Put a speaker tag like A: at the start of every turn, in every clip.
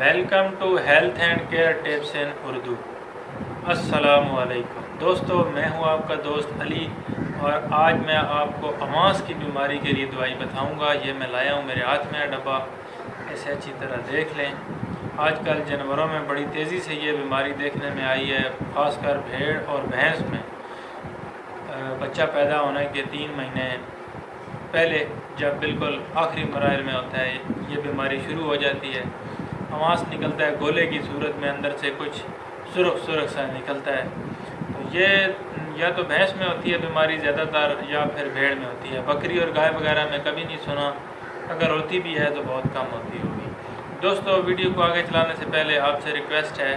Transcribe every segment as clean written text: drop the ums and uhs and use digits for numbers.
A: Welcome to health and care tips in Urdu. السلام علیکم دوستو، میں ہوں آپ کا دوست علی اور آج میں آپ کو اماس کی بیماری کے لیے دوائی بتاؤں گا۔ یہ میں لایا ہوں، میرے ہاتھ میں ہے ڈبہ، اسے اچھی طرح دیکھ لیں۔ آج کل جانوروں میں بڑی تیزی سے یہ بیماری دیکھنے میں آئی ہے، خاص کر بھیڑ اور بھینس میں۔ بچہ پیدا ہونے کے 3 مہینے پہلے جب بالکل آخری مراحل میں ہوتا ہے یہ بیماری شروع ہو جاتی ہے۔ اماس نکلتا ہے گولے کی صورت میں، اندر سے کچھ سرخ سا نکلتا ہے۔ تو یہ یا تو بھینس میں ہوتی ہے بیماری زیادہ تر، یا پھر بھیڑ میں ہوتی ہے۔ بکری اور گائے وغیرہ میں کبھی نہیں سنا، اگر ہوتی بھی ہے تو بہت کم ہوتی ہوگی۔ دوستو، ویڈیو کو آگے چلانے سے پہلے آپ سے ریکویسٹ ہے،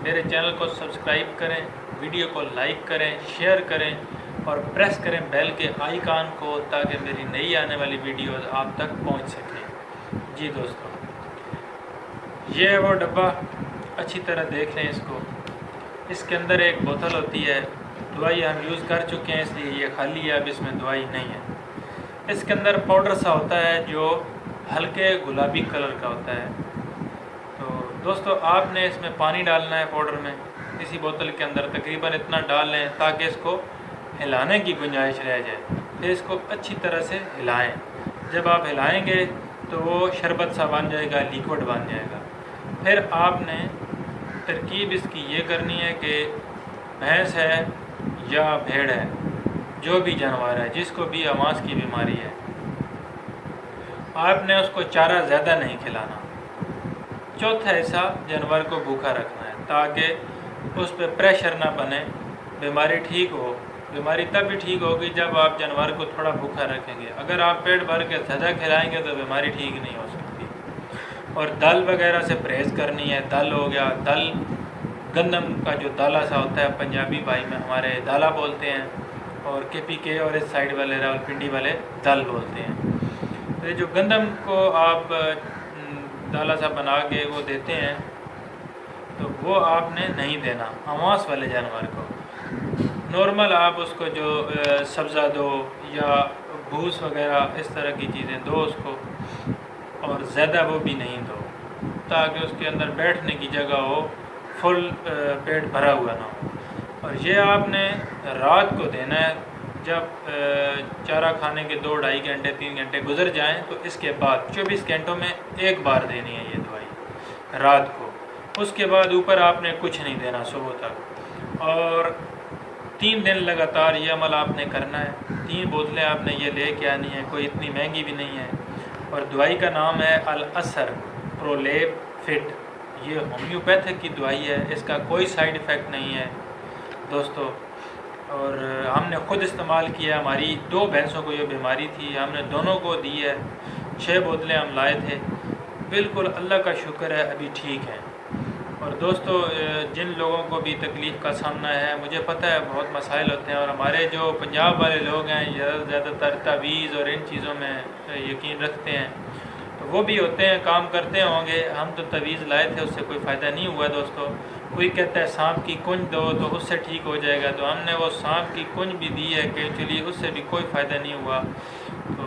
A: میرے چینل کو سبسکرائب کریں، ویڈیو کو لائک کریں، شیئر کریں اور پریس کریں بیل کے آئیکن کو، تاکہ میری نئی آنے والی ویڈیوز آپ تک پہنچ سکیں۔ جی دوستو، یہ وہ ڈبہ، اچھی طرح دیکھ لیں اس کو۔ اس کے اندر ایک بوتل ہوتی ہے، دوائی ہم یوز کر چکے ہیں اس لیے یہ خالی ہے، اب اس میں دوائی نہیں ہے۔ اس کے اندر پاؤڈر سا ہوتا ہے جو ہلکے گلابی کلر کا ہوتا ہے۔ تو دوستو، آپ نے اس میں پانی ڈالنا ہے پاؤڈر میں، اسی بوتل کے اندر تقریباً اتنا ڈال لیں تاکہ اس کو ہلانے کی گنجائش رہ جائے۔ پھر اس کو اچھی طرح سے ہلائیں۔ جب آپ ہلائیں گے تو وہ شربت سا بن جائے گا، لیکوڈ بن جائے گا۔ پھر آپ نے ترکیب اس کی یہ کرنی ہے کہ بھینس ہے یا بھیڑ ہے، جو بھی جانور ہے، جس کو بھی اماس کی بیماری ہے، آپ نے اس کو چارہ زیادہ نہیں کھلانا۔ چوتھا حصہ جانور کو بھوکا رکھنا ہے تاکہ اس پہ پریشر نہ بنے، بیماری ٹھیک ہو۔ بیماری تب بھی ٹھیک ہوگی جب آپ جانور کو تھوڑا بھوکا رکھیں گے۔ اگر آپ پیٹ بھر کے زیادہ کھلائیں گے تو بیماری ٹھیک نہیں ہو سکتی۔ اور دل وغیرہ سے پرہیز کرنی ہے۔ دل ہو گیا، دل گندم کا جو دالا سا ہوتا ہے، پنجابی بھائی میں ہمارے دالا بولتے ہیں، اور KPK اور اس سائڈ والے راولپنڈی والے دل بولتے ہیں۔ تو جو گندم کو آپ دالا سا بنا کے وہ دیتے ہیں، تو وہ آپ نے نہیں دینا اماس والے جانور کو۔ نارمل آپ اس کو جو سبزہ دو یا بھوس وغیرہ اس طرح کی چیزیں دو اس کو، اور زیادہ وہ بھی نہیں دو تاکہ اس کے اندر بیٹھنے کی جگہ ہو، فل پیٹ بھرا ہوا نہ ہو۔ اور یہ آپ نے رات کو دینا ہے، جب چارہ کھانے کے 2-2.5 گھنٹے 3 گھنٹے گزر جائیں تو اس کے بعد 24 گھنٹوں میں ایک بار دینی ہے یہ دوائی رات کو۔ اس کے بعد اوپر آپ نے کچھ نہیں دینا صبح تک، اور 3 دن لگاتار یہ عمل آپ نے کرنا ہے۔ 3 بوتلیں آپ نے یہ لے کے آنی ہے، کوئی اتنی مہنگی بھی نہیں ہے، اور دوائی کا نام ہے الاثر پرولیب فٹ۔ یہ ہومیوپیتھک کی دوائی ہے، اس کا کوئی سائیڈ ایفیکٹ نہیں ہے دوستو، اور ہم نے خود استعمال کیا۔ ہماری 2 بھینسوں کو یہ بیماری تھی، ہم نے دونوں کو دی ہے۔ 6 بوتلیں ہم لائے تھے، بالکل اللہ کا شکر ہے ابھی ٹھیک ہیں۔ اور دوستو، جن لوگوں کو بھی تکلیف کا سامنا ہے، مجھے پتہ ہے بہت مسائل ہوتے ہیں، اور ہمارے جو پنجاب والے لوگ ہیں زیادہ تر تعویذ اور ان چیزوں میں یقین رکھتے ہیں، تو وہ بھی ہوتے ہیں، کام کرتے ہوں گے۔ ہم تو تعویذ لائے تھے، اس سے کوئی فائدہ نہیں ہوا دوستو۔ کوئی کہتا ہے سانپ کی کنج دو تو اس سے ٹھیک ہو جائے گا، تو ہم نے وہ سانپ کی کنج بھی دی ہے کہ چلیے، اس سے بھی کوئی فائدہ نہیں ہوا۔ تو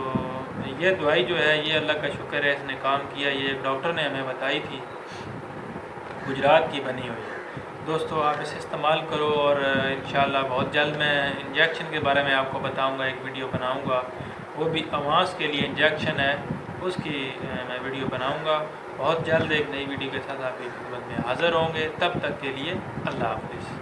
A: یہ دوائی جو ہے، یہ اللہ کا شکر ہے اس نے کام کیا۔ یہ ایک ڈاکٹر نے ہمیں بتائی تھی، گجرات کی بنی ہوئی ہے۔ دوستو، آپ اسے استعمال کرو، اور انشاءاللہ بہت جلد میں انجیکشن کے بارے میں آپ کو بتاؤں گا، ایک ویڈیو بناؤں گا، وہ بھی اماس کے لیے انجیکشن ہے، اس کی میں ویڈیو بناؤں گا۔ بہت جلد ایک نئی ویڈیو کے ساتھ آپ کی خدمت میں حاضر ہوں گے۔ تب تک کے لیے اللہ حافظ۔